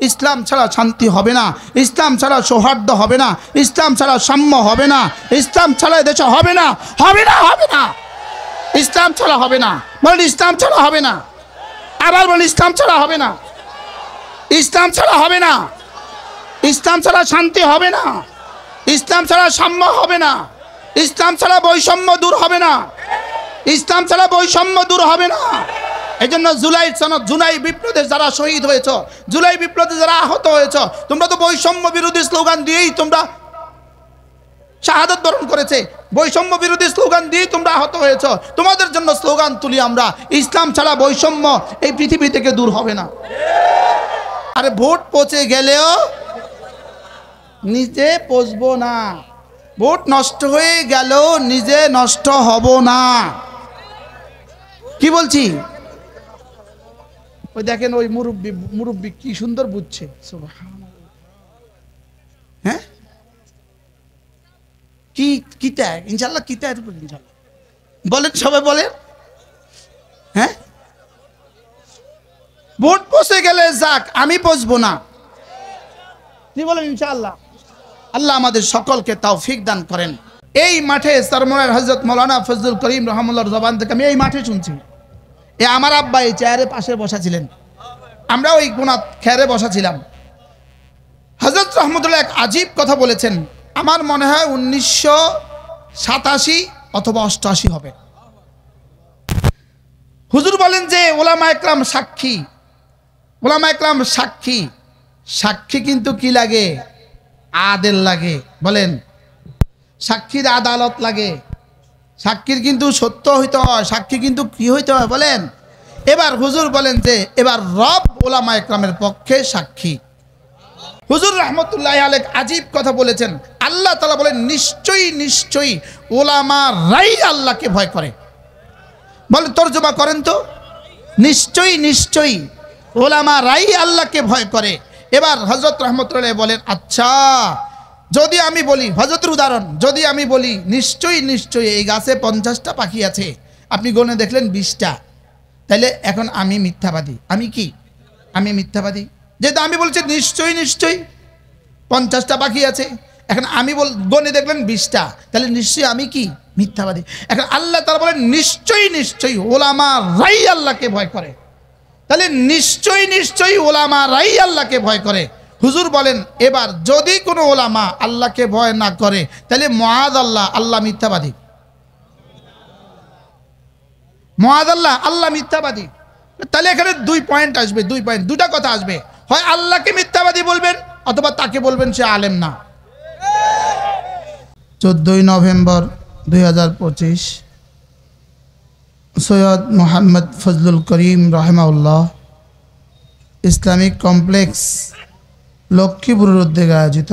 ইসলাম ছাড়া শান্তি হবে না, ইসলাম ছাড়া সৌহার্দ্য হবে না, ইসলাম ছাড়া সাম্য হবে না, ইসলাম ছাড়া দেশে হবে না, হবে না, হবে না, ইসলাম ছাড়া হবে না। বলেন ইসলাম ছাড়া হবে না। আবার বলেন ইসলাম ছাড়া হবে না, ইসলাম ছাড়া হবে না, ইসলাম ছাড়া শান্তি হবে না, ইসলাম ছাড়া সাম্য হবে না, ইসলাম ছাড়া বৈষম্য দূর হবে না, ইসলাম ছাড়া বৈষম্য দূর হবে না। এই জন্য জুলাই বিপ্লবে যারা শহীদ হয়েছ, জুলাই বিপ্লবে যারা আহত হয়েছ, তোমরা তো বৈষম্য বিরোধী স্লোগান দিয়েই তোমরা শাহাদাত বরণ করেছে, বৈষম্য বিরোধী স্লোগান দিয়েই তোমরা আহত হয়েছ। তোমাদের জন্য স্লোগান তুলি আমরা, ইসলাম ছাড়া বৈষম্য এই পৃথিবী থেকে দূর হবে না। আরে ভোট পচে গেলেও নিজে পচবো না, ভোট নষ্ট হয়ে গেলেও নিজে নষ্ট হব না। কি বলছি? ওই দেখেন ওই মুরব্বী কি সুন্দর বুঝছে। হ্যাঁ, কি কিতা ইনশাল্লাহ, কিতা ইনশাল্লাহ বলেন, সবাই বলেন। হ্যাঁ, ভোট পচে গেলে যাক, আমি পচবো না। কি বলেন ইনশাআল্লাহ? আল্লাহ আমাদের সকলকে তৌফিক দান করেন। এই মাঠে সরমনের হযরত মাওলানা ফজলুল করিম রহমাতুল্লাহর জবান থেকে আমি এই মাঠে শুনছি। এ আমার আব্বা এই চেয়ারে পাশে বসা ছিলেন, আমরা ওই কোনা খেয়ারে বসা ছিলাম। হযরত রহমতুল্লাহ এক আজীব কথা বলেছেন, আমার মনে হয় 1987 অথবা 88 হবে। হুজুর বলেন যে ওলামা একরাম সাক্ষী, ওলামা একরাম সাক্ষী, সাক্ষী কিন্তু কি লাগে? আদেল লাগে। বলেন, সাক্ষীর আদালত লাগে, সাক্ষীর কিন্তু সত্য হইতে হয়, সাক্ষী কিন্তু কি হইতে হয় বলেন। এবার হুজুর বলেন যে এবার রব ওলামা একরামের পক্ষে সাক্ষী। হুজুর রহমতুল্লাহ আলাইহি আজীব কথা বলেছেন, আল্লাহ তাআলা বলেন নিশ্চয়ই নিশ্চয়ই ওলামারাই আল্লাহকে ভয় করে। বলেন তরজমা করেন তো, নিশ্চয়ই নিশ্চয়ই ওলামারাই আল্লাহকে ভয় করে। এবার হযরত রহমতুল্লাহ বলেন, আচ্ছা যদি আমি বলি, হযরতের উদাহরণ, যদি আমি বলি নিশ্চয়ই নিশ্চয়ই এই গাছে 50টা পাখি আছে, আপনি গণে দেখলেন 20টা, তাহলে এখন আমি মিথ্যাবাদী। আমি কি? আমি মিথ্যাবাদী। যেহেতু আমি বলছি নিশ্চয়ই নিশ্চয়ই 50টা পাখি আছে, এখন আমি গণে দেখলেন 20টা, তাহলে নিশ্চয়ই আমি কি? মিথ্যাবাদী। এখন আল্লাহ তাআলা বলেন নিশ্চয়ই নিশ্চয়ই ওলামারাই আল্লাহকে ভয় করে, তাহলে নিশ্চয়ই নিশ্চয়ই ওলামারাই আল্লাহকে ভয় করে। হুজুর বলেন এবার যদি কোনো ওলামা আল্লাহকে ভয় না করে, তাহলে মুআযাল্লাহ আল্লাহ মিথ্যাবাদী, মুআযাল্লাহ আল্লাহ মিথ্যাবাদী। তাহলে এখানে 2 পয়েন্ট আসবে, 2 পয়েন্ট, 2টা কথা আসবে। হয় আল্লাহকে মিথ্যাবাদী বলবেন অথবা তাকে বলবেন সে আলেম না। 14 নভেম্বর 2025 সৈয়দ মোহাম্মদ ফজলুল করিম রাহিমাহুল্লাহ ইসলামিক কমপ্লেক্স লক্ষ্মীপুরের উদ্যোগে আয়োজিত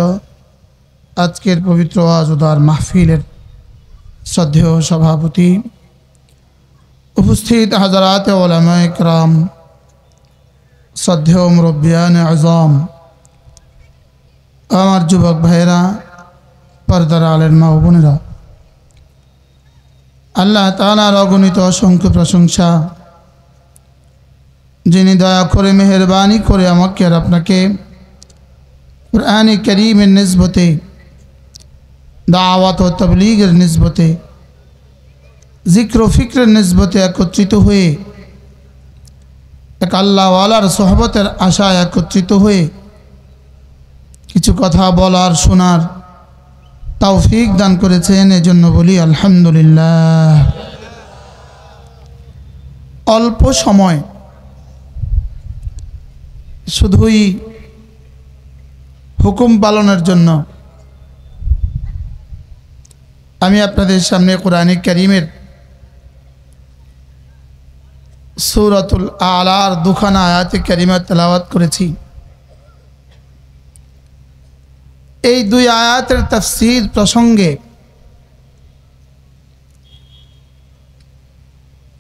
আজকের পবিত্র ওয়াজ উদার মাহফিলের শ্রদ্ধেয় সভাপতি, উপস্থিত হাজারাত ওলামা ইকরাম, শ্রদ্ধেয় মুরব্বিয়ান আযম, আমার যুবক ভাইরা, পর্দার আলের মা ও বোনেরা, আল্লাহ তাআলার অগণিত অসংখ্য প্রশংসা, যিনি দয়া করে মেহেরবানি করে আমাকে আর আপনাকে কুরআনে কারীমের নিসবতে, দাওয়াত ও তাবলীগের নিসবতে, জিক্র ও ফিক্রের নিসবতে একত্রিত হয়ে এক আল্লাহওয়ালার সোহবতের আশায় একত্রিত হয়ে কিছু কথা বলার শোনার তৌফিক দান করেছেন, এজন্য বলি আলহামদুলিল্লাহ। অল্প সময় শুধুই হুকুম পালনের জন্য আমি আপনাদের সামনে কোরআনে কারীমের সূরাতুল আলার 2খানা আয়াতে কারিমা তেলাওয়াত করেছি। এই 2 আয়াতের তাফসীর প্রসঙ্গে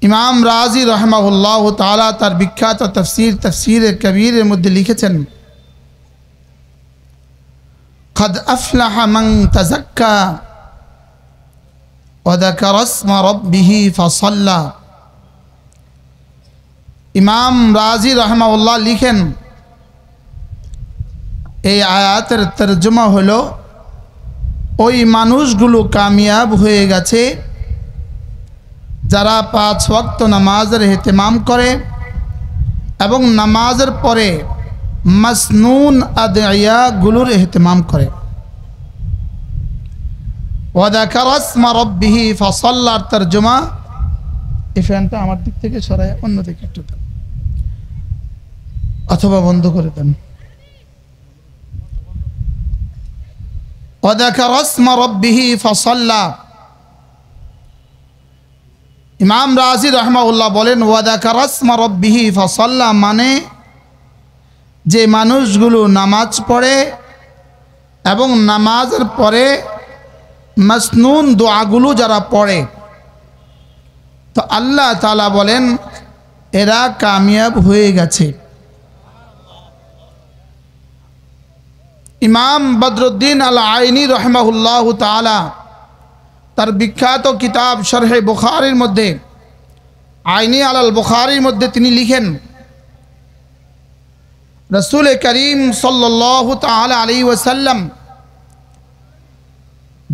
ইমাম রাজি রাহিমাহুল্লাহ তাআলা তার বিখ্যাত তাফসীর কবীরের মধ্যে লিখেছেন, قد أفلح من تزكى وذكر اسم ربه فصلى। ইমাম রাজি রাহিমাহুল্লাহ লিখেন, এই আয়াতের তরজমা হলো ওই মানুষগুলো কামিয়াব হয়ে গেছে যারা 5 ওয়াক্ত নামাজের ইহতিমাম করে এবং নামাজের পরে মাসনুন আদিয়াগুলোর ইহতিমাম করে। ওয়াযাকারা ইসমা রাব্বিহি ফাসাল্লার তরজমা, এই ফ্যানটা আমার দিক থেকে সরায় অন্য দিকে একটু দেন অথবা বন্ধ করে দেন। ওয়াযাকারা ইসমা রাব্বিহি ফাসাল্লা। ইমাম রাজি রাহমাহুল্লাহ বলেন ওয়াযাকারা ইসমা রাব্বিহি ফাসাল্লা মানে যে মানুষগুলো নামাজ পড়ে এবং নামাজের পরে মাসনুন দোয়াগুলো যারা পড়ে, তো আল্লাহ তাআলা বলেন এরা কামিয়াব হয়ে গেছে। ইমাম বদরুদ্দিন আল আইনি রাহিমাহুল্লাহ তাআলা তার বিখ্যাত কিতাব শরহে বুখারীর মধ্যে আইনি আলাল বুখারীর মধ্যে তিনি লিখেন রাসূল করিম সাল্লাল্লাহু তাআলা আলাইহি ওয়াসাল্লাম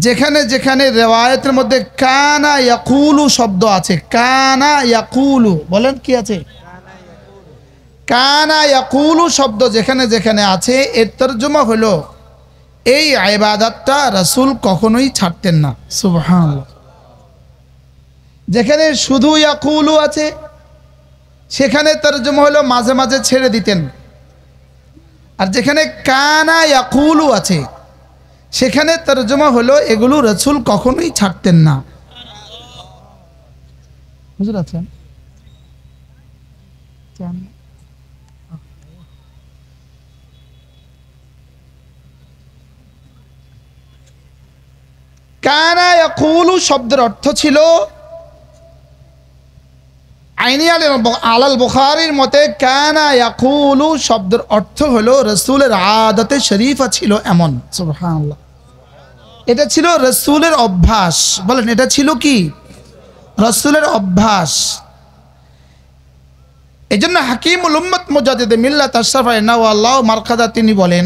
যেখানে যেখানে রিওয়ায়াতের মধ্যে কানা ইয়াকুলু শব্দ আছে, কানা ইয়াকুলু বলেন কি আছে, কানা ইয়াকুলু শব্দ যেখানে যেখানে আছে এর তরজমা হলো এই ইবাদতটা রাসূল কখনোই ছাড়তেন না। সুবহানাল্লাহ। যেখানে শুধু ইয়াকুলু আছে সেখানে তরজমা হলো মাঝে মাঝে ছেড়ে দিতেন, আর যেখানে কানা ইয়াকুলু আছে সেখানে তরজমা হলো এগুলো রাসূল কখনোই ছাড়তেন না। বুঝতে পারছেন? কানা ইয়াকুলু শব্দের অর্থ ছিল আইনি আলাল বুখারীর মতে কানা ইয়াকুলু শব্দের অর্থ হলো রাসূলের আদতে শরীফা ছিল এমন। সুবহানাল্লাহ। এটা ছিল রাসূলের অভ্যাস। বলেন এটা ছিল কি? রাসূলের অভ্যাস। এজন্য হাকিমুল উম্মত মুজাদ্দিদ মিল্লাত আশরাফ নাওয়াল্লাহু মারকাদা তিনি বলেন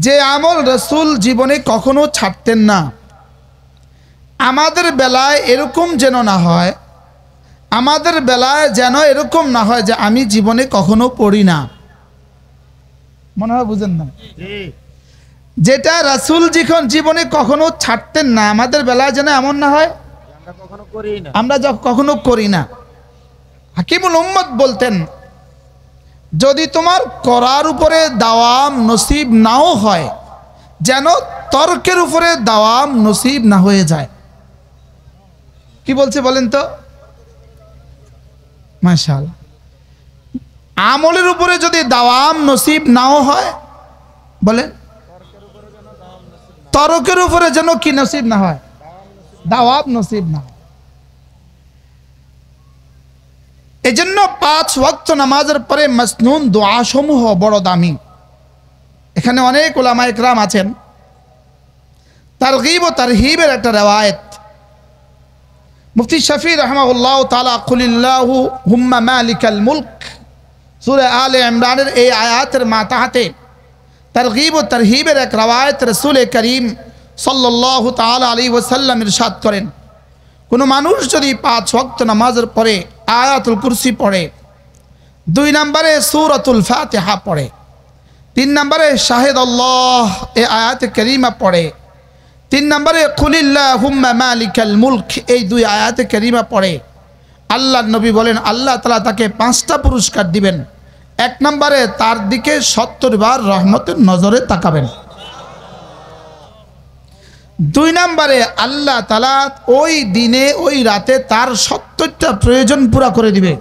যে আমল রাসূল জীবনে কখনো ছাড়তেন না। আমাদের বেলায় এরকম যেন না হয়, আমাদের বেলায় যেন এরকম না হয় যে আমি জীবনে কখনো পড়ি না। মনে হয় বুঝেন না? যেটা রাসূল যখন জীবনে কখনো ছাড়তেন না, আমাদের বেলায় যেন এমন না হয় আমরা কখনো করি না। হাকিমুল উম্মত বলতেন যদি তোমার করার উপরে দাওয়াম নসিব নাও হয় যেন তর্কের উপরে দাওয়াম নসিব না হয়ে যায়। কি বলছে বলেন তো? মাশাআল্লাহ। আমলের উপরে যদি দাওয়াম নসিব নাও হয়, বলেন তর্কের উপরে যেন কি নসিব না হয়, দাওয়াম নসিব না হয়। এজন্য 5 ওয়াক্ত নামাজের পরে মাসনুন দোয়া সমূহ বড় দামি। এখানে অনেক উলামা ইকরাম আছেন। তারগীব ও তারহিবের একটা রিওয়ায়াত মুফতি শফি রাহমাহুল্লাহ তাআলা কুলিল্লাহু হুম্মা মালিকাল মুলক সূরা আলে ইমরানের এই আয়াতের মাতাহাতে তারগীব ও তারহিবের এক রিওয়ায়াত রাসূল করিম সাল্লাল্লাহু তাআলা আলাইহি ওয়াসাল্লাম ইরশাদ করেন কোনো মানুষ যদি 5 ওয়াক্ত নামাজের পরে আয়াতুল কুরসি পড়ে, 2 নম্বরে সূরাতুল ফাতিহা পড়ে, 3 নম্বরে শাহিদাল্লাহ এই আয়াত কারীমা পড়ে, 3 নম্বরে কুলিল্লাহুম্মা মালিকাল মুলক এই 2 আয়াত কারীমা পড়ে, আল্লাহর নবী বলেন আল্লাহ তাআলা তাকে 5টা পুরস্কার দিবেন। 1 নম্বরে তার দিকে 70 বার রহমতের নজরে তাকাবেন। 2 নম্বরে আল্লাহ তাআলা ওই দিনে ওই রাতে তার 70টা প্রয়োজন পুরা করে দিবে।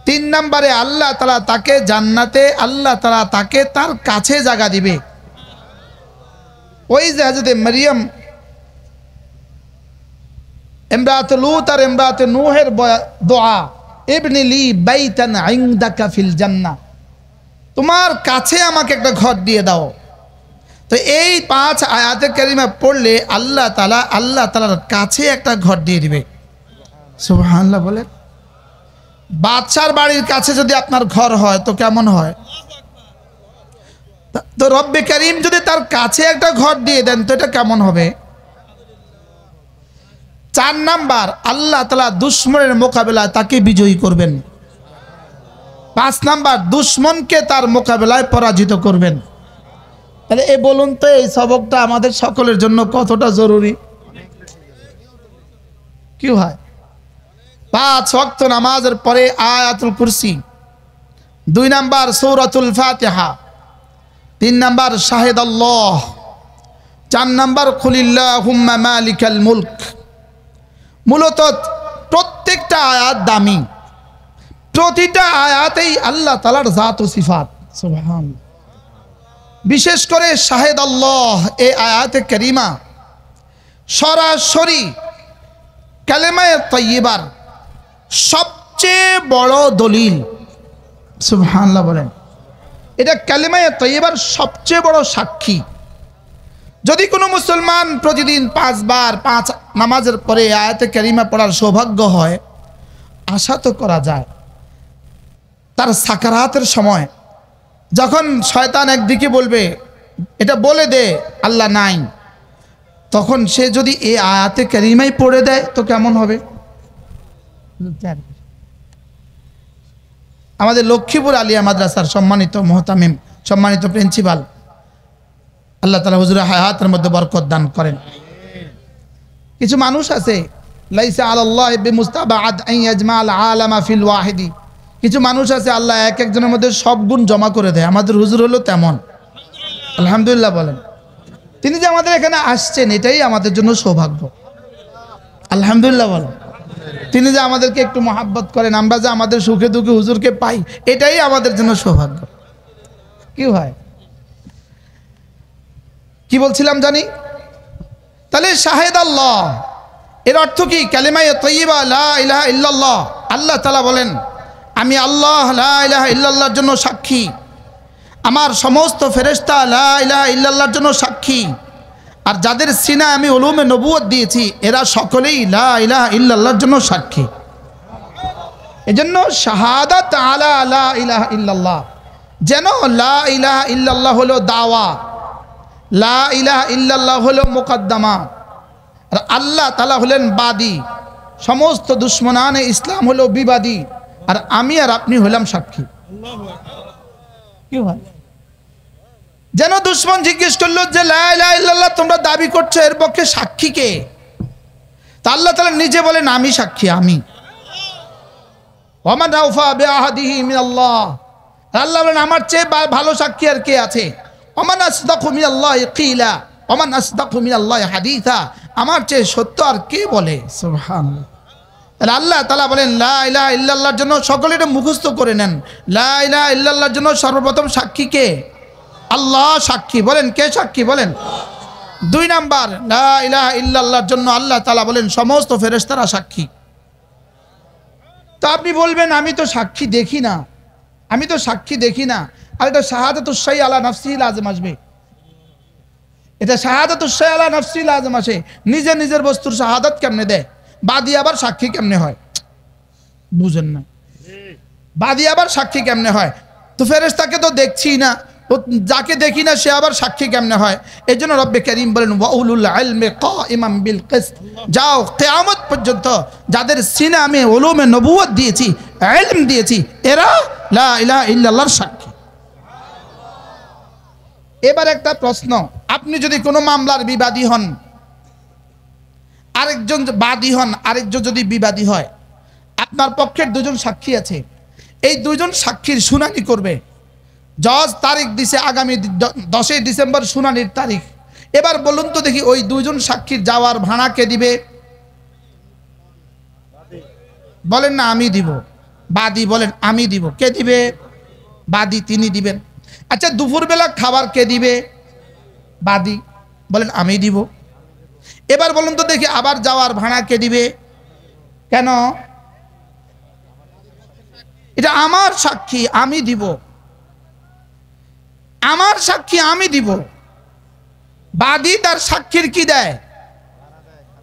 3 নম্বরে আল্লাহ তাআলা তাকে জান্নাতে আল্লাহ তাআলা তাকে তার কাছে জায়গা দিবে। ওই যে হযরত মারিয়াম ইমরাত লূত আর ইমরাত নূহের দোয়া ইবনি লি বাইতান ইনদাকা ফিল জান্নাহ, তোমার কাছে আমাকে একটা ঘর দিয়ে দাও। তো এই 5 আয়াতে কারিমা পড়লে আল্লাহ তাআলার কাছে একটা ঘর দিয়ে দিবে। সুবহানাল্লাহ। বলে বাদশার বাড়ির কাছে যদি আপনার ঘর হয় তো কেমন হয়? তো রব্বে কারীম যদি তার কাছে একটা ঘর দিয়ে দেন তো এটা কেমন হবে? 4 নাম্বার, আল্লাহ তাআলা দুশমনের মোকাবেলায় তাকে বিজয়ী করবেন। 5 নাম্বার, দুশমনকে তার মোকাবেলায় পরাজিত করবেন। তাহলে এই বলুন তো এই সবকটা আমাদের সকলের জন্য কতটা জরুরি? কি হয়? 5 ওয়াক্ত নামাজের পরে আয়াতুল কুরসি, 2 নাম্বার সূরাতুল ফাতিহা, 3 নাম্বার শাহিদাল্লাহ, 4 নাম্বার কুলিল্লাহুম্মা মালিকাল মুলক। মূলত প্রত্যেকটা আয়াত দামি, প্রতিটা আয়াতেই আল্লাহ তাআলার জাত ও সিফাত। সুবহানাল্লাহ। বিশেষ করে শাহিদাল্লাহ এই আয়াতে কারিমা সরাসরি কালেমায়ে তাইয়্যিবার সবচেয়ে বড় দলিল। সুবহানাল্লাহ বলেন। এটা কালেমায়ে তাইয়্যিবার সবচেয়ে বড় সাক্ষী। যদি কোনো মুসলমান প্রতিদিন 5 বার 5 নামাজের পরে আয়াতে কারিমা পড়ার সৌভাগ্য হয়, আশা তো করা যায় তার সাকারাতের সময় যখন শয়তান একদিকে বলবে এটা বলে দে আল্লাহ নাই, তখন সে যদি এই আয়াতে কারিমাই পড়ে দেয় তো কেমন হবে? আমাদের লক্ষ্মীপুর আলিয়া মাদ্রাসার সম্মানিত মুহতামিম, সম্মানিত প্রিন্সিপাল, আল্লাহ তাআলা হুজুরের হায়াতের মধ্যে বরকত দান করেন। কিছু মানুষ আছে লাইসা আলাল্লাহি বিমুস্তাবাদ আন ইয়াজমাল আলামা ফিল ওয়াহিদি। কিছু মানুষ আছে আল্লাহ এক একজনের মধ্যে সব গুণ জমা করে দেয়। আমাদের হুজুর হলো তেমন। আলহামদুলিল্লাহ বলেন। তিনি যে আমাদের এখানে আসছেন এটাই আমাদের জন্য সৌভাগ্য। আলহামদুলিল্লাহ বলেন। তিনি যে আমাদেরকে একটু মহাব্বত করেন, আমরা যে আমাদের সুখে দুঃখে হুজুরকে পাই, এটাই আমাদের জন্য সৌভাগ্য। কি হয়? কি বলছিলাম জানি? তাহলে শাহিদাল্লাহ এর অর্থ কি? কালিমায়ে তাইয়্যিবা লা ইলাহা ইল্লাল্লাহ। আল্লাহ তাআলা বলেন আমি আল্লাহ লা ইলাহা ইল্লাল্লাহর জন্য সাক্ষী, আমার সমস্ত ফেরেশতা লা ইলাহা ইল্লাল্লাহর জন্য সাক্ষী, আর যাদের সিনায় আমি উলুমে নবুয়ত দিয়েছি এরা সকলেই লা ইলাহা ইল্লাল্লাহর জন্য সাক্ষী। এজন্য শাহাদাত আলা লা ইলাহা ইল্লাল্লাহ, যেন লা ইলাহা ইল্লাল্লাহ হলো দাওয়া, লা ইলাহা ইল্লাল্লাহ হলো মুকদ্দমা, আর আল্লাহ তাআলা হলেন বাদী, সমস্ত দুশমনানে ইসলাম হলো বিবাদী, আর আমি আর আপনি হলাম সাক্ষী। কি হয়? যেন দুশমন জিজ্ঞেস করলো যে লা ইলাহা ইল্লাল্লাহ তোমরা দাবি করছো, এর পক্ষে সাক্ষী কে? তা আল্লাহ তাআলা নিজে বলেন আমি সাক্ষী, আমি। ওয়ামান আওফা বিআহদিহি মিনাল্লাহ, আল্লাহ বলেন আমার চেয়ে ভালো সাক্ষী আর কে আছে? ওমান আসদাকু মিনাল্লাহি কিলা ওমান আসদাকু মিনাল্লাহি হাদিসা, আমার চেয়ে সত্য আর কে বলে? সুবহানাল্লাহ। আল্লাহ তাআলা বলেন লা ইলাহা ইল্লাল্লাহর জন্য সকলে এটা মুখস্থ করে নেন। লা ইলাহা ইল্লাল্লাহর জন্য সর্বপ্রথম সাক্ষী কে? আল্লাহ সাক্ষী। বলেন কে সাক্ষী? বলেন। 2 নাম্বার, লা ইলাহা ইল্লাল্লাহর জন্য আল্লাহ তাআলা বলেন সমস্ত ফেরেশতারা সাক্ষী। তো আপনি বলবেন আমি তো সাক্ষী দেখি না, আমি তো সাক্ষী দেখি না। আর এটা শাহাদাতুশ শাই' আলা নাফসিহিল আযম আসবে, এটা শাহাদাতুশ শাই' আলা নাফসিহিল আযম আসে। নিজে নিজের বস্তুর শাহাদাত কেমনে দেয়? বাদী আবার সাক্ষী কেমনে হয়? বুঝেন না? বাদী আবার সাক্ষী কেমনে হয়? তো ফেরেশতাকে তো দেখছি না, যাকে দেখি না সে আবার সাক্ষী কেমনে হয়? এই জন্য রব্বে কারীম বলেন ওয়া উলুল ইলমি কাইমান বিল কিসত, যাও কিয়ামত পর্যন্ত যাদের সিনে আমি উলুমে নবুয়ত দিয়েছি, ইলম দিয়েছি, এরা লা ইলাহা ইল্লাল্লাহর সাক্ষী। এবার একটা প্রশ্ন, আপনি যদি কোনো মামলার বিবাদী হন, আরেকজন বাদী হন, আরেকজন যদি বিবাদী হয়, আপনার পক্ষের 2 জন সাক্ষী আছে, এই 2 জন সাক্ষীর শুনানি করবে। জজ তারিখ দিছে আগামী 10 ডিসেম্বর শুনানির তারিখ। এবার বলুন তো দেখি ওই 2 জন সাক্ষীর যাওয়ার ভাড়া কে দিবে? বলেন না আমি দিব। বাদী বলেন আমি দিব। কে দিবে? বাদী, তিনি দিবেন। আচ্ছা দুপুরবেলা খাবার কে দিবে? বাদী বলেন আমি দিব। এবার বলুন তো দেখি আবার যাওয়ার ভাড়া কে দিবে? কেন? এটা আমার সাক্ষী, আমি দিব। আমার সাক্ষী আমি দিব। বাদী তার সাক্ষীর কি দেয়?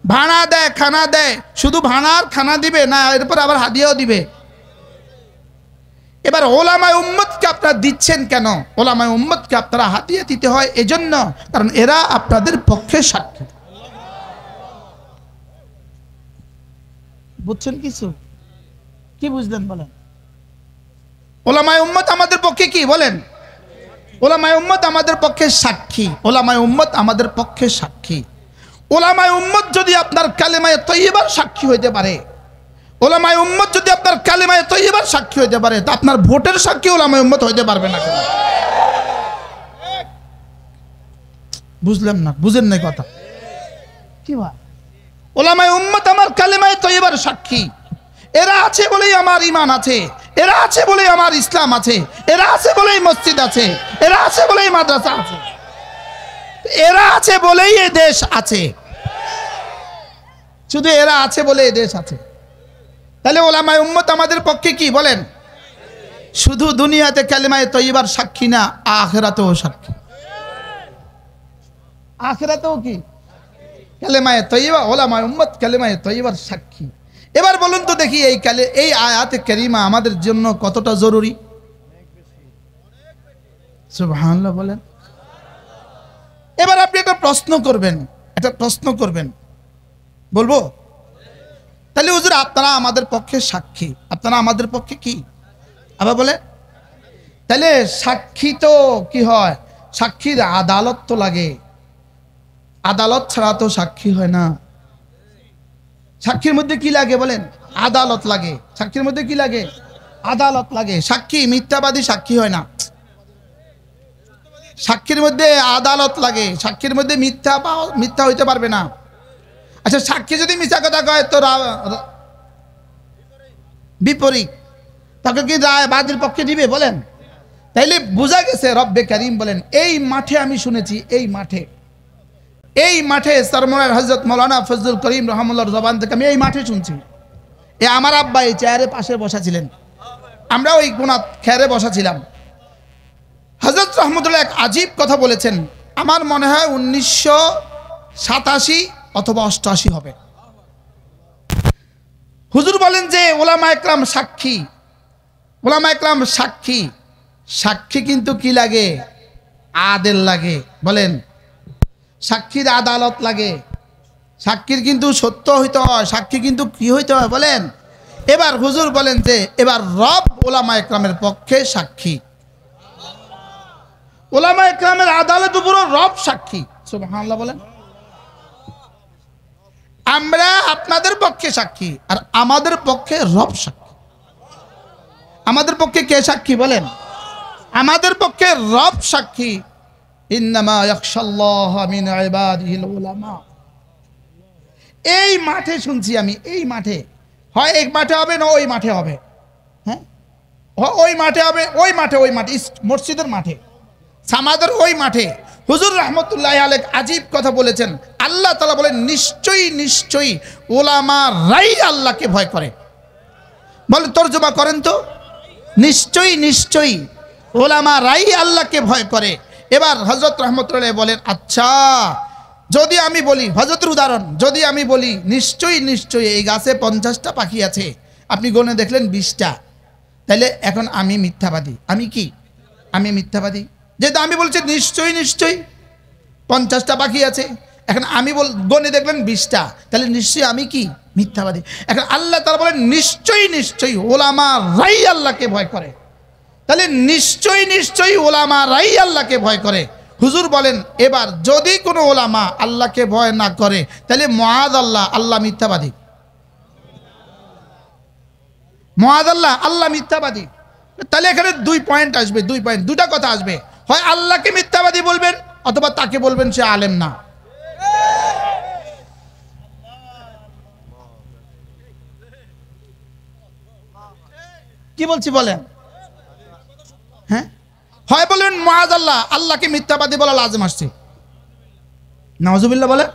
ভাড়া দেয়, খানা দেয়। শুধু ভাড়া আর খানা দিবে না, এরপর আবার হাদিয়াও দিবে। এবার ওলামায়ে উম্মতকে আপনারা দিচ্ছেন কেন? ওলামায়ে উম্মতকে আপনারা হাদিয়া দিতে হয় এজন্য, কারণ এরা আপনাদের পক্ষে সাক্ষী। বুঝছেন কিছু? কি বুঝলেন বলেন? ওলামায়ে উম্মত আমাদের পক্ষে কি বলেন? ওলামায়ে উম্মত আমাদের পক্ষে সাক্ষী। ওলামায়ে উম্মত আমাদের পক্ষে সাক্ষী। ওলামায়ে উম্মত যদি আপনার কালেমায়ে তয়্যিবার সাক্ষী হইতে পারে, ওলামায়ে উম্মত যদি আপনার কালেমায়ে তয়্যিবার সাক্ষী হইতে পারে, তা আপনার ভোটের সাক্ষী ওলামায়ে উম্মত হইতে পারবে না কেন? বুঝলাম না, বুঝেন না কথা কি ভাই? ওলামায়ে উম্মত আমার কালেমায়ে তয়্যিবার সাক্ষী। এরা আছে বলেই আমার ঈমান আছে, এরা আছে বলেই আমার ইসলাম আছে, এরা আছে বলেই মসজিদ আছে, এরা আছে বলেই মাদ্রাসা আছে, এরা আছে বলেই এই দেশ আছে। শুধু এরা আছে বলে এই দেশ আছে। তাহলে ওলামায়ে উম্মত আমাদের পক্ষে কি বলেন? শুধু দুনিয়াতে কালেমায়ে তয়্যিবার সাক্ষী না, আখিরাতেও সাক্ষী। আখিরাতেও কি কালেমায়ে তয়্যিবা, ওলামায়ে উম্মত কালেমায়ে তয়্যিবার সাক্ষী। এবার বলুন তো দেখি এই আয়াতে কারিমা আমাদের জন্য কতটা জরুরি? সুবহানাল্লাহ বলেন। এবার আপনি একটা প্রশ্ন করবেন, বলবো? তাহলে হুজুর আপনারা আমাদের পক্ষে সাক্ষী, আপনারা আমাদের পক্ষে কি আবার বলে? তাহলে সাক্ষী তো কি হয়? সাক্ষীর আদালত তো লাগে, আদালত ছাড়া তো সাক্ষী হয় না। সাক্ষীর মধ্যে কি লাগে বলেন? আদালত লাগে। সাক্ষীর মধ্যে কি লাগে? আদালত লাগে। সাক্ষী মিথ্যাবাদী সাক্ষী হয় না, সাক্ষীর মধ্যে আদালত লাগে। সাক্ষীর মধ্যে মিথ্যা হইতে পারবে না। আচ্ছা, সাক্ষী যদি মিথ্যা কথা কয় তো বিপরীত, তাকে কি রায় বাদীর পক্ষে দিবে বলেন? তাইলে বোঝা গেছে রব্বে কারীম বলেন, এই মাঠে আমি শুনেছি, এই মাঠে সরমনের হযরত মাওলানা ফজলুল করিম রহমাতুল্লাহর জবান থেকে আমি এই মাঠে শুনছি। আমার আব্বা এই চেয়ারের পাশে বসা ছিলেন, আমরা ওই কোনা খেয়ারে বসা ছিলাম। হযরত রহমতুল্লাহ এক আজীব কথা বলেছেন, আমার মনে হয় 1987 অথবা 88 হবে। হুজুর বলেন যে ওলামায়ে কেরাম সাক্ষী, ওলামায়ে কেরাম সাক্ষী। সাক্ষী কিন্তু কি লাগে? আদেল লাগে। বলেন, সাক্ষীর আদালত লাগে। সাক্ষীর কিন্তু সত্য হইতে হয়, সাক্ষী কিন্তু কি হইতে হয় বলেন? এবার হুজুর বলেন যে এবার রব ওলামায়ে কেরামের পক্ষে সাক্ষী, ওলামায়ে কেরামের আদালত উপরও রব সাক্ষী। সুবহানাল্লাহ বলেন। আমরা আপনাদের পক্ষে সাক্ষী, আর আমাদের পক্ষে রব সাক্ষী। আমাদের পক্ষে কে সাক্ষী বলেন? আমাদের পক্ষে রব সাক্ষী। ইন্নামা ইয়াখশাল্লাহা মিন ইবাদিহিল উলামা। এই মাঠে শুনছি আমি, এই মাঠে হয় এক মাঠে হবে না ওই মাঠে হবে, হ্যাঁ ওই মাঠে হবে, ওই মাঠে মসজিদের মাঠে, সামাদের ওই মাঠে হুজুর রহমতুল্লাহি আলাইহি আজীব কথা বলেছেন। আল্লাহ তাআলা বলেন, নিশ্চয়ই উলামারাই আল্লাহকে ভয় করে। বলে তরজমা করেন তো, নিশ্চয়ই উলামারাই আল্লাহকে ভয় করে। এবার হযরত রহমতুল্লাহ বলেন, আচ্ছা যদি আমি বলি, হযরতের উদাহরণ, যদি আমি বলি নিশ্চয়ই এই গাছে 50টা পাখি আছে, আপনি গণে দেখলেন 20টা, তাহলে এখন আমি মিথ্যাবাদী। আমি কি? আমি মিথ্যাবাদী। যেহেতু আমি বলছি নিশ্চয়ই 50টা পাখি আছে, এখন আমি গণে দেখলেন 20টা, তাহলে নিশ্চয়ই আমি কি? মিথ্যাবাদী। এখন আল্লাহ তাআলা বলেন নিশ্চয়ই উলামারাই আল্লাহকে ভয় করে। তাহলে নিশ্চয়ই উলামারাই আল্লাহকে ভয় করে। হুজুর বলেন, এবার যদি কোনো উলামা আল্লাহকে ভয় না করে, তাহলে মুআযাল্লাহ আল্লাহ মিথ্যাবাদী। মুআযাল্লাহ আল্লাহ মিথ্যাবাদী। তাহলে এখানে 2 পয়েন্ট আসবে, 2 পয়েন্ট, 2টা কথা আসবে। হয় আল্লাহকে মিথ্যাবাদী বলবেন, অথবা তাকে বলবেন সে আলেম না। কি বলছি বলেন? হ্যাঁ, হয় বলবেন মুআযাল্লাহ আল্লাহকে মিথ্যাবাদী বলা লাজিম আসছে। নাউজুবিল্লাহ বলেন।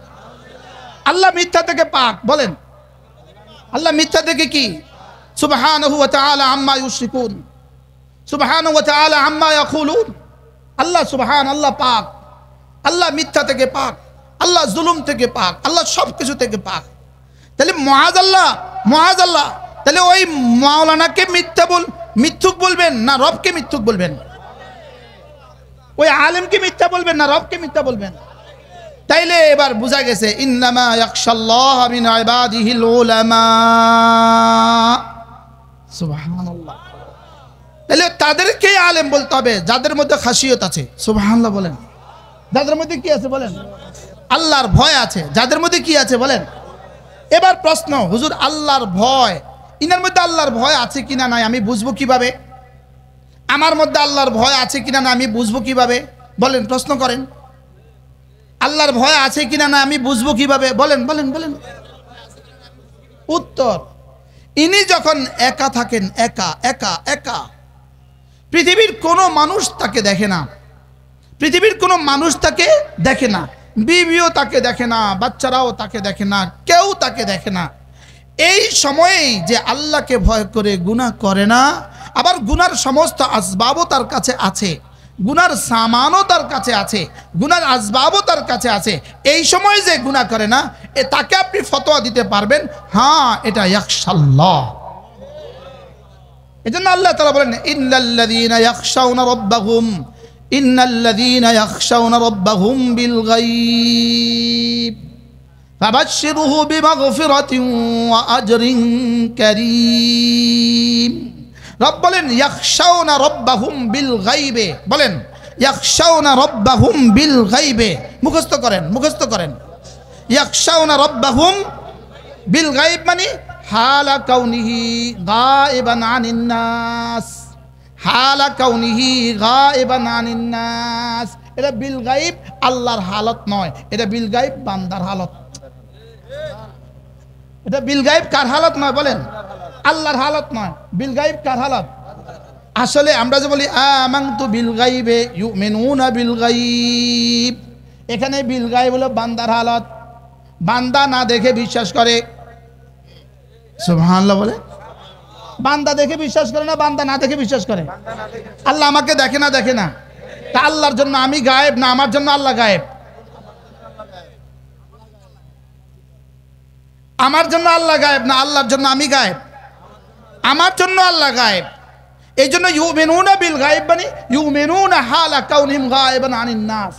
আল্লাহ মিথ্যা থেকে পাক। বলেন, আল্লাহ মিথ্যা থেকে কি? সুবহানাহু ওয়া তাআলা আম্মা ইউশরিকুন, সুবহানাহু ওয়া তাআলা আম্মা ইয়াকুলুন। আল্লাহ সুবহান, আল্লাহ পাক, আল্লাহ মিথ্যা থেকে পাক, আল্লাহ জুলুম থেকে পাক, আল্লাহ সব কিছু থেকে পাক। তাহলে মুআযাল্লাহ, তাহলে ওই মাওলানাকে মিথ্যুক বলবেন না রবকে মিথ্যুক বলবেন? ওই আলেমকে মিথ্যা বলবেন না রবকে মিথ্যা বলবেন? তাইলে এবার বোঝা গেছে ইন্নামা ইয়াখশাল্লাহ মিন ইবাদিহিল উলামা। সুবহানাল্লাহ। তাহলে তাদেরকে আলেম বলতে হবে যাদের মধ্যে খাসিয়ত আছে। সুবহানাল্লাহ বলেন। যাদের মধ্যে কি আছে বলেন? আল্লাহর ভয় আছে। যাদের মধ্যে কি আছে বলেন? এবার প্রশ্ন, হুজুর আল্লাহর ভয়, ইনার মধ্যে আল্লাহর ভয় আছে কিনা নাই আমি বুঝবো কিভাবে? আমার মধ্যে আল্লাহর ভয় আছে কিনা না আমি বুঝবো কিভাবে? বলেন, প্রশ্ন করেন। আল্লাহর ভয় আছে কিনা না আমি বুঝবো কিভাবে? বলেন বলেন বলেন। উত্তর, ইনি যখন একা থাকেন, একা একা একা, পৃথিবীর কোনো মানুষ তাকে দেখে না, পৃথিবীর কোনো মানুষ তাকে দেখে না, বিবিও তাকে দেখে না, বাচ্চারাও তাকে দেখে না, কেউ তাকে দেখে না। এই সময়েই যে আল্লাহকে ভয় করে গুনাহ করে না, আবার গুনার সমস্ত আসবাবও তার কাছে আছে, গুনার সামানও তার কাছে আছে, গুনার আসবাবও তার কাছে আছে, এই সময় যে গুনাহ করে না, তাকে আপনি ফতোয়া দিতে পারবেন হ্যাঁ এটা ইয়াখশাল্লাহ। এজন্য আল্লাহ তাআলা বলেন ইন্নাল্লাযীনা ইয়াখশাউনা রাব্বাহুম, ইন্নাল্লাযীনা ইয়াখশাউনা রাব্বাহুম বিল গায়ব ফাবাশশিরহু বিমাগফিরাতিন ওয়া আজরিন কারীম। রব বলেন ইয়াখশাউনা রাব্বাহুম বিল গায়বে, বলেন ইয়াখশাউনা রাব্বাহুম বিল গায়বে। মুখস্থ করেন, মুখস্থ করেন। ইয়াখশাউনা রাব্বাহুম বিল গায়ব মানে হালা কাউনিহি গায়বান আনিন নাস, হালা কাউনিহি গায়বান আনিন নাস। এটা বিল গায়ব আল্লাহর হালত নয়, এটা বিল গায়ব বান্দার হালত। এটা বিল গায়ব কার হালত নয় বলেন? আল্লাহর হালত নয়। বিল গায়ব কার হালত? আসলে আমরা যে বলি আমানতু বিল গায়বে ইউমিনুনা বিল গায়ব, এখানে বিল গায়ব হলো বান্দার হালত। বান্দা না দেখে বিশ্বাস করে। সুবহানাল্লাহ বলে। বান্দা দেখে বিশ্বাস করে না বান্দা না দেখে বিশ্বাস করে? আল্লাহ আমাকে দেখে না, দেখে না। তা আল্লাহর জন্য আমি গায়েব না আমার জন্য আল্লাহ গায়েব? আমার জন্য আল্লাহ গায়েব না আল্লাহর জন্য আমি গায়েব? আমার জন্য আল্লাহ গায়েব। এই জন্য ইউমিনুনা বিল গায়ব মানে ইউমিনুনা হালা কাউনিহিম গায়বান আনিন নাস,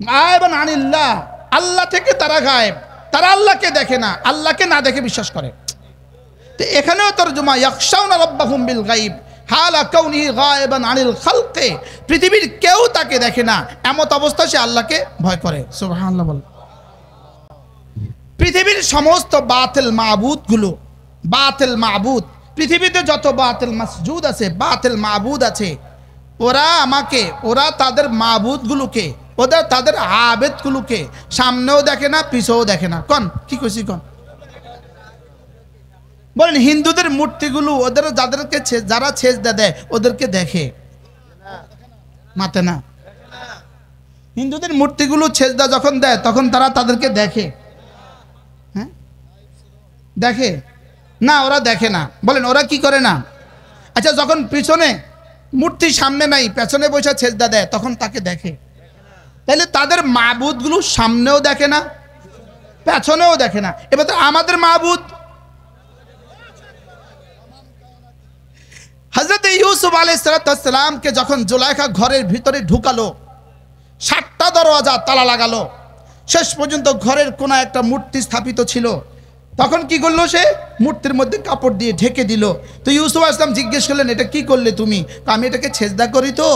গায়বান আনিল্লাহ। আল্লাহ থেকে তারা গায়েব, তারা আল্লাহকে দেখে না, আল্লাহকে না দেখে বিশ্বাস করে। তো এখানেও তরজমা ইয়াখশাউনা রাব্বাহুম বিল গায়ব হালা কাউনিহি গায়বান আনিল খালকে, পৃথিবীর কেউ তাকে দেখে না, এমত অবস্থা সে আল্লাহকে ভয় করে। সুবহানাল্লাহ বল। পৃথিবীর সমস্ত বাতিল মাবুদগুলো, বাতিল মাবুদ, পৃথিবীতে যত বাতিল মাসজুদ আছে, বাতিল মাবুদ আছে, ওরা আমাকে, ওরা তাদের মাবুদগুলোকে, ওদের তাদের আবেদগুলোকে সামনেও দেখে না পিছেও দেখে না। কোন কি কইছি কোন? বলেন হিন্দুদের মূর্তিগুলো ওদের যাদেরকে যারা সেজদা দেয় ওদেরকে দেখে মাতে না? হিন্দুদের মূর্তিগুলো সেজদা যখন দেয় তখন তারা তাদেরকে দেখে? হ্যাঁ দেখে না? ওরা দেখে না। বলেন ওরা কি করে না? আচ্ছা যখন পিছনে মূর্তি সামনে নাই পেছনে বসে সেজদা দেয় তখন তাকে দেখে? তাহলে তাদের মাবুদগুলো সামনেও দেখে না পেছনেও দেখে না। এবার আমাদের মাবুদ হযরত ইউসুফ আলাইহিস সালামকে যখন জুলাইখা ঘরের ভিতরে ঢুকালো, 7টা দরওয়াজা তালা লাগালো, শেষ পর্যন্ত ঘরের কোন একটা মূর্তি স্থাপিত ছিল, তখন কি করলো? সে মূর্তির মধ্যে কাপড় দিয়ে ঢেকে দিল। তো ইউসুফ আলাইহিস সালাম জিজ্ঞেস করলেন এটা কি করলে তুমি? আমি এটাকে সেজদা করি তো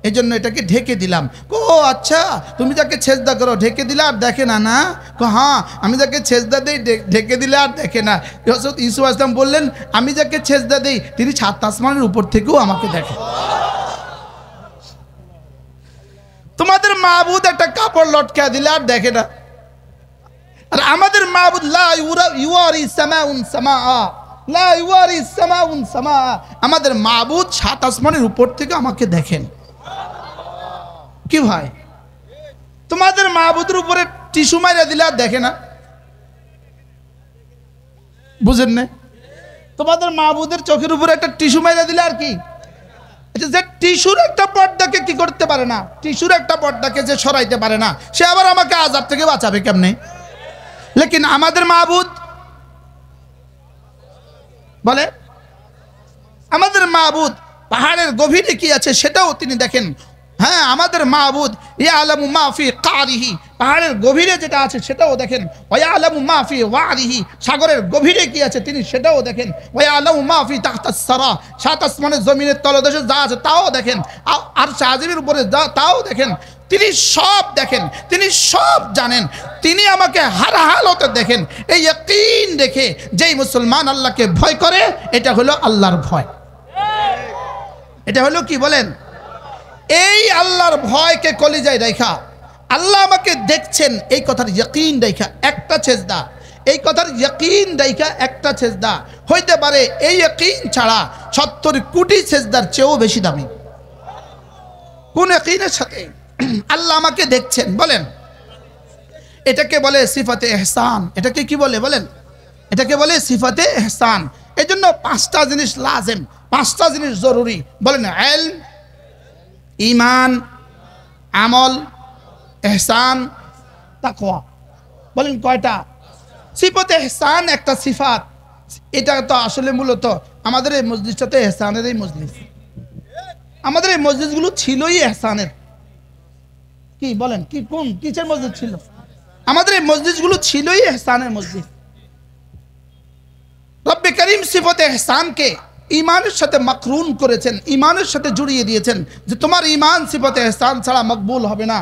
এই জন্য এটাকে ঢেকে দিলাম। ও আচ্ছা, তুমি যাকে সেজদা করো ঢেকে দিলে আর দেখে না? না, হ্যাঁ আমি যাকে সেজদা দেই ঢেকে দিলে আর দেখে না। হযরত ইউসুফ আলাইহিস সালাম বললেন আমি যাকে সেজদা দেই তিনি 7 আসমানের উপর থেকেও আমাকে দেখে। তোমাদের মাবুদ একটা কাপড় লটকা দিলে আর দেখে না, আর আমাদের মাবুদ লা ইউয়ারি সামাউন সামাআ, লা ইউয়ারি সামাউন সামাআ, আমাদের মাবুদ 7 আসমানের উপর থেকে আমাকে দেখেন। কি ভাই, তোমাদের মাবুদের উপরে টিস্যু মাইরা দিলে আর দেখে না? বুঝেন না? তোমাদের মাবুদের চোখের উপরে একটা টিস্যু মাইরা দিলে আর কি? আচ্ছা, যে টিস্যুর একটা পর্দাকে কি করতে পারে না, টিস্যুর একটা পর্দাকে যে সরাইতে পারে না, সে আবার আমাকে আযাব থেকে বাঁচাবে কেমনে? লেকিন আমাদের মাবুদ বলে আমাদের মাবুদ পাহাড়ের গভীরে কি আছে সেটাও তিনি দেখেন। হ্যাঁ, আমাদের মাবুদ ইয়ালামু মা ফি কারিহি, পাহাড়ের গভীরে যেটা আছে সেটাও দেখেন। ওয়ায়ালামু মা ফি ওয়ারিহি, সাগরের গভীরে কি আছে তিনি সেটাও দেখেন। ওয়ায়ালামু মা ফি তাহতাস সারা, সাত আসমানের জমিনের তলদেশে যা আছে তাও দেখেন। আর আজিমের উপরে যা তাও দেখেন। তিনি সব দেখেন, তিনি সব জানেন, তিনি আমাকে হার হালতে দেখেন। এই ইয়াকিন দেখে যেই মুসলমান আল্লাহকে ভয় করে, এটা হলো আল্লাহর ভয়। এটা হলো কি বলেন? এই আল্লাহর ভয়কে কলিজায় রাখা, আল্লাহ আমাকে দেখছেন এই কথার ইয়াকিন রাখা একটা সেজদা, এই কথার ইয়াকিন রাখা একটা সেজদা হইতে পারে এই ইয়াকিন ছাড়া 70 কোটি সেজদার চেয়েও বেশি দামি। কোন ইয়াকিনের সাথে? আল্লাহ আমাকে দেখছেন, বলেন এটাকে বলে সিফাতে ইহসান। এটাকে কি বলে বলেন? এটাকে বলে সিফাতে ইহসান। এজন্য 5টা জিনিস লাজেম, 5টা জিনিস জরুরি। বলেন ইলম, ঈমান, আমল, ইহসান, তাকওয়া। বলেন কয়টা? সিফাতে ইহসান একটা সিফাত। এটা তো আসলে মূলত আমাদের এই মসজিদটাতে ইহসানেরই মজলিস। আমাদের এই মসজিদগুলো ছিলই ইহসানের। কি বলেন? কি কোন কিসের মসজিদ ছিল? আমাদের এই মসজিদগুলো ছিলই ইহসানের মসজিদ। রব্বে করিম সিফাতে ইহসানকে ঈমানের সাথে মাকরুন করেছেন, ঈমানের সাথে জড়িয়ে দিয়েছেন যে তোমার ঈমান সিফাতে ইহসান ছাড়া মকবুল হবে না।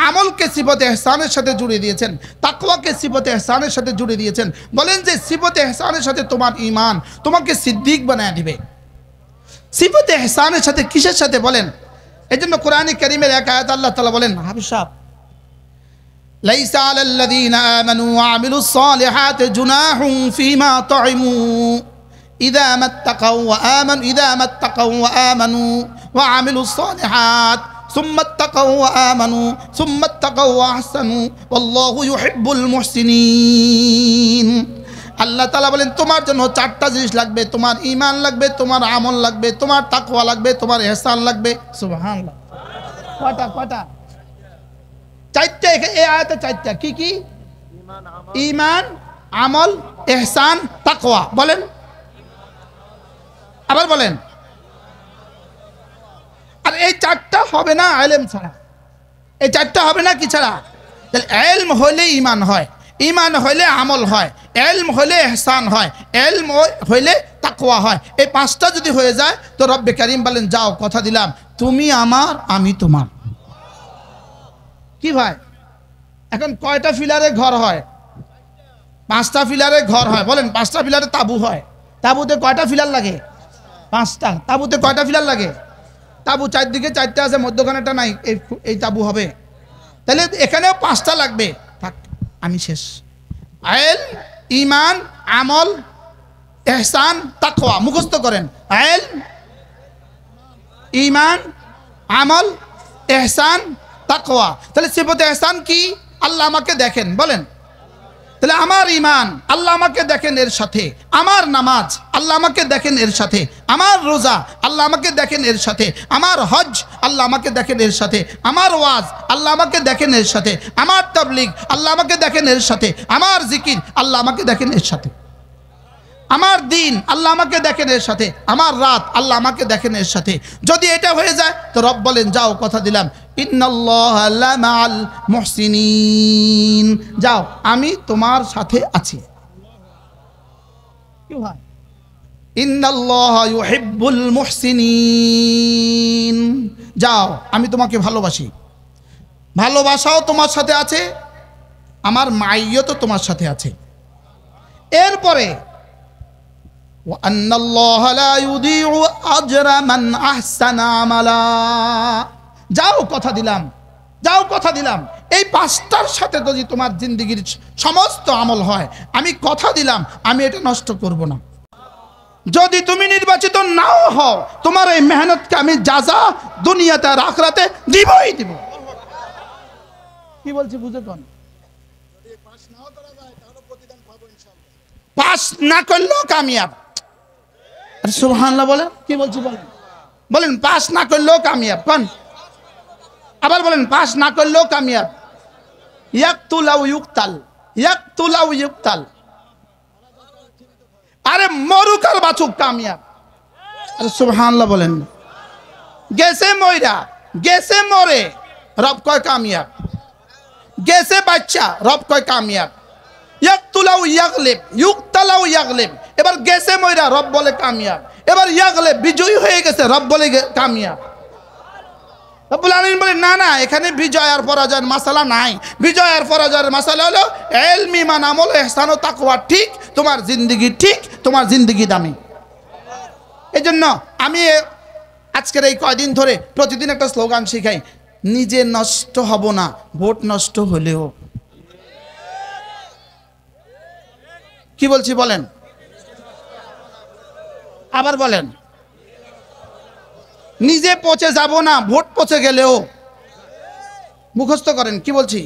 আমলকে সিফাতে ইহসানের সাথে জড়িয়ে দিয়েছেন, তাকওয়াকে সিফাতে ইহসানের সাথে জড়িয়ে দিয়েছেন। বলেন যে সিফাতে ইহসানের সাথে তোমার ঈমান তোমাকে সিদ্দিক বানায় দিবে। সিফাতে ইহসানের সাথে কিসের সাথে বলেন? এজন্য কোরআনে কারীমের এক আয়াত আল্লাহ তাআলা বলেন, হাফিজ সাহেব, লাইসা আলাল্লাযীনা আমানু ওয়া আমিলুস সালিহাতি জুনাহুন ফীমা তা'ইমু ইযা মাত্তাকাউ ওয়া আমানু ইযা মাত্তাকাউ ওয়া আমানু ওয়া আমিলুস সালিহাত সুম্মা তাকাউ ওয়া আমানু সুম্মা তাকাউ ওয়া আহসানু ওয়াল্লাহু ইউহিব্বুল মুহসিনিন। আল্লাহ তাআলা বলেন তোমার জন্য 4টা জিনিস লাগবে, তোমার ঈমান লাগবে, তোমার আমল লাগবে, তোমার তাকওয়া লাগবে, তোমার ইহসান লাগবে। সুবহানাল্লাহ। কয়টা কয়টা? 4টা। এই আয়াতে 4টা। কি কি? ঈমান, আমল, ইহসান, তাকওয়া। বলেন আবার বলেন। আর এই 4টা হবে না ইলম ছাড়া। এই 4টা হবে না কি ছাড়া? তাহলে ইলম হইলে ঈমান হয়, ঈমান হইলে আমল হয়, ইলম হইলে ইহসান হয়, ইলম হইলে তাকওয়া হয়। এই 5টা যদি হয়ে যায় তো রব্বে কারীম বলেন যাও কথা দিলাম তুমি আমার আমি তোমার। কি ভাই? এখন কয়টা ফিলারে ঘর হয়? 5টা ফিলারে ঘর হয়। বলেন 5টা ফিলারে তাবু হয়। তাবুতে কয়টা ফিলার লাগে? 5টা। তাবুতে কয়টা ফিলার লাগে? তাবু চারদিকে 4টা আছে, মধ্যখানেটা নাই, এই তাবু হবে। তাহলে এখানেও 5টা লাগবে। থাক আমি শেষ। ইলম, ঈমান, আমল, ইহসান, তাকওয়া মুখস্থ করেন। ইলম, ঈমান, আমল, ইহসান, তাকওয়া। তাহলে সিফাতে ইহসান কি? আল্লাহ আমাকে দেখেন। বলেন তাহলে আমার ঈমান আল্লাহ আমাকে দেখেন এর সাথে, আমার নামাজ আল্লাহ আমাকে দেখেন এর সাথে, আমার রোজা আল্লাহ আমাকে দেখেন এর সাথে, আমার হজ আল্লাহ আমাকে দেখেন এর সাথে, আমার ওয়াজ আল্লাহ আমাকে দেখেন এর সাথে, আমার তাবলীগ আল্লাহ আমাকে দেখেন এর সাথে, আমার জিকির আল্লাহ আমাকে দেখেন এর সাথে, আমার দিন আল্লাহ আমাকে দেখেন এর সাথে, আমার রাত আল্লাহ আমাকে দেখেন এর সাথে। যদি এটা হয়ে যায় তো রব বলেন যাও কথা দিলাম ইন্নাল্লাহা লামাআল মুহসিনিন, যাও আমি তোমার সাথে আছি। কি হয়? ইন্নাল্লাহা ইউহিব্বুল মুহসিনিন, যাও আমি তোমাকে ভালোবাসি। ভালোবাসাও তোমার সাথে আছে, আমার মাইয়তও তোমার সাথে আছে। এরপরে وأن الله لا يضيع أجر من أحسن عملا, যাও কথা দিলাম, যাও কথা দিলাম এই 5টার সাথে যদি তোমার জিন্দেগির সমস্ত আমল হয় আমি কথা দিলাম আমি এটা নষ্ট করব না। যদি তুমি নির্বাচিত নাও হও তোমার এই মেহনতকে আমি যাজা দুনিয়াতে আর আখিরাতে দিবই দিব। কি বলছি বুঝে কোন? পাস না করলেও কামিয়াব। সুবহানাল্লাহ বলেন। কি বলছি বলেন? বলেন পাস না করলেও কামিয়াব। কোন? আবার বলেন পাস না করলেও কামিয়াব। ইয়াকতুল আও ইউকতাল, ইয়াকতুল আও ইউকতাল। আরে মরুক আর বাঁচুক কামিয়াব। আরে সুবহানাল্লাহ বলেন। গেছে ময়রা, গেছে মরে, রব কয় কামিয়াব। গেছে বাচ্চা, রব কয় কামিয়াব। ইয়াকতুলাউ ইয়াগলিব, ইউকতালাউ ইয়াগলিব। এবার গেছে ময়রা, রব বলে কামিয়াব। এবার ইয়াগলিব, বিজয়ী হয়ে গেছে, রব বলে কামিয়াব। রব্বুল আলামিন বলে না না, এখানে বিজয় আর পরাজয়ের মাসালা নাই। বিজয় আর পরাজয়ের মাসালা হলো ইলম, ঈমান, আমল, ইহসান ও তাকওয়া ঠিক, তোমার জিন্দেগি ঠিক, তোমার জিন্দেগি দামি। এই জন্য আমি আজকের এই কয়দিন ধরে প্রতিদিন একটা স্লোগান শিখাই, নিজে নষ্ট হব না, ভোট নষ্ট হলেও। কি বলছি বলেন, আবার বলেন। নিজে পচে যাব না, ভোট পচে গেলেও। মুখস্থ করেন, কি বলছি?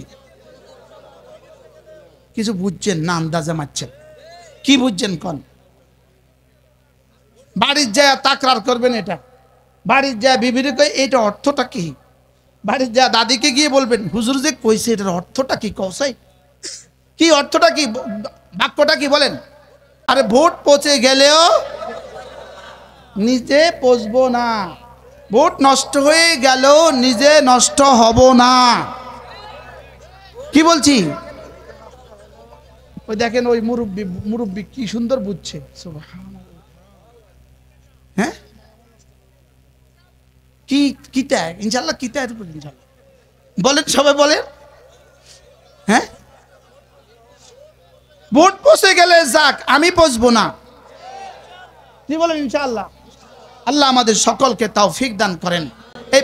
কিছু বুঝছেন না, আন্দাজে মারছেন। কি বুঝছেন কোন? বাড়ির যায় তাকরার করবেন এটা, বাড়ির যায় বিবিরে কই এটা অর্থটা কি, বাড়ির যায় দাদিকে গিয়ে বলবেন হুজুর যে কইছে এটার অর্থটা কি, কৌসাই কি অর্থটা কি, বাক্যটা কি বলেন। আরে ভোট পচে গেলেও নিজে পচবো না, ভোট নষ্ট হয়ে গেলেও নিজে নষ্ট হব না। কি বলছি? ওই দেখেন ওই মুরব্বী কি সুন্দর বুঝছে। হ্যাঁ, কি কিতা ইনশাল্লাহ, কিতা ইনশাল্লাহ বলেন, সবাই বলেন। হ্যাঁ, ভোট পচে গেলে যাক, আমি পচবো না। কি বলেন ইনশাআল্লাহ? আল্লাহ আমাদের সকলকে তৌফিক দান করেন। এই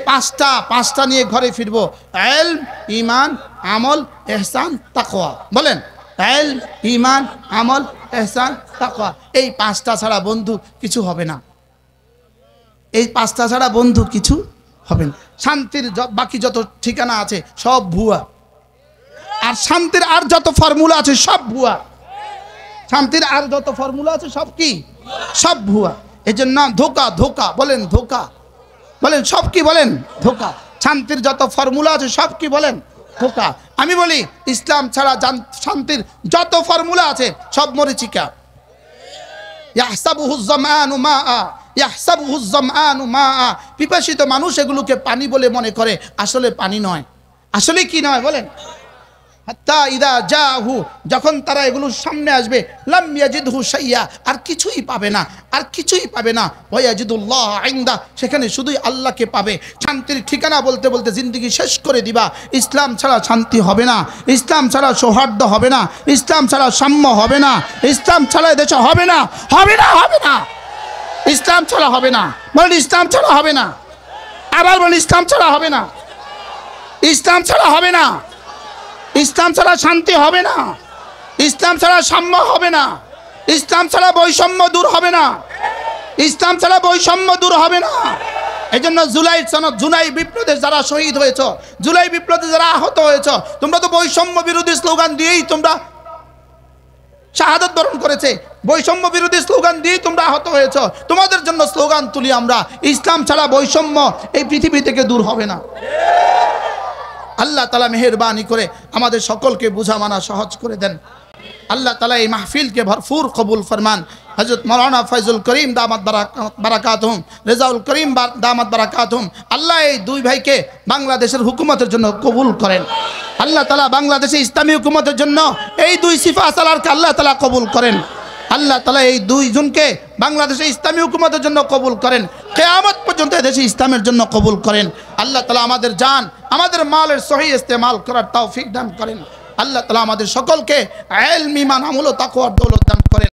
পাঁচটা নিয়ে ঘরে ফিরবো, ইলম, ঈমান, আমল, ইহসান, তাকওয়া। বলেন ইলম, ঈমান, আমল, ইহসান, তাকওয়া। এই পাঁচটা ছাড়া বন্ধু কিছু হবে না। এই পাঁচটা ছাড়া বন্ধু কিছু হবে না। শান্তির বাকি যত ঠিকানা আছে সব ভুয়া, আর শান্তির আর যত ফর্মুলা আছে সব ভুয়া। শান্তির আর যত ফর্মুলা আছে সব কি, সব ভুয়া। এই জন্য ধোকা, ধোকা বলেন, ধোকা বলেন, সব কি বলেন, ধোকা। শান্তির যত ফর্মুলা আছে সব কি বলেন, ধোকা। আমি বলি ইসলাম ছাড়া শান্তির যত ফর্মুলা আছে সব মরিচিকা। ইয়াহসাবুহুজ জামানু মাআ, ইয়াহসাবুহুজ জামানু মাআ। পিপাসিত মানুষ এগুলোকে পানি বলে মনে করে, আসলে পানি নয়। আসলে কি নয় বলেন? হাত্তা ইদা জাহু, যখন তারা এগুলোর সামনে আসবে, লাম ইয়াজিদহু শাইয়া, আর কিছুই পাবে না, আর কিছুই পাবে না। ওয়া ইয়াজিদুল্লাহ ইনদা, সেখানে শুধুই আল্লাহকে পাবে। শান্তির ঠিকানা বলতে বলতে জিন্দেগি শেষ করে দিবা। ইসলাম ছাড়া শান্তি হবে না, ইসলাম ছাড়া সৌহার্দ্য হবে না, ইসলাম ছাড়া সাম্য হবে না, ইসলাম ছাড়া দেশে হবে না, হবে না, হবে না। ইসলাম ছাড়া হবে না, বলেন ইসলাম ছাড়া হবে না। আবার বলেন ইসলাম ছাড়া হবে না, ইসলাম ছাড়া হবে না। ইসলাম ছাড়া শান্তি হবে না, ইসলাম ছাড়া সাম্য হবে না, ইসলাম ছাড়া বৈষম্য দূর হবে না, ইসলাম ছাড়া বৈষম্য দূর হবে না। এই জন্য জুলাই বিপ্লবে যারা শহীদ হয়েছ, জুলাই বিপ্লবে যারা আহত হয়েছ, তোমরা তো বৈষম্য বিরোধী স্লোগান দিয়েই তোমরা শাহাদাত বরণ করেছে, বৈষম্য বিরোধী স্লোগান দিয়েই তোমরা আহত হয়েছ। তোমাদের জন্য স্লোগান তুলি আমরা, ইসলাম ছাড়া বৈষম্য এই পৃথিবী থেকে দূর হবে না। আল্লাহ তাআলা মেহেরবানি করে আমাদের সকলকে বুঝা মানা সহজ করে দেন। আল্লাহ তাআলা এই মাহফিলকে ভরপুর কবুল ফরমান। হযরত মাওলানা ফয়জুল করিম দামাত বারাকাতুহুম, রেজাউল করিম দামাত বারাকাতুহুম, আল্লাহ এই দুই ভাইকে বাংলাদেশের হুকুমতের জন্য কবুল করেন। আল্লাহ তাআলা বাংলাদেশে ইসলামী হুকুমতের জন্য এই দুই সিফা সালারকে আল্লাহ তাআলা কবুল করেন। আল্লাহ তাআলা এই দুইজনকে বাংলাদেশে ইসলামী হুকুমতের জন্য কবুল করেন, কিয়ামত পর্যন্ত দেশে ইসলামের জন্য কবুল করেন। আল্লাহ তাআলা আমাদের জান, আমাদের মালের সহি ইস্তেমাল করার তৌফিক দান করেন। আল্লাহ তাআলা আমাদের সকলকে ইলম, ঈমান, আমল ও তাকওয়ার দৌলত দান করেন।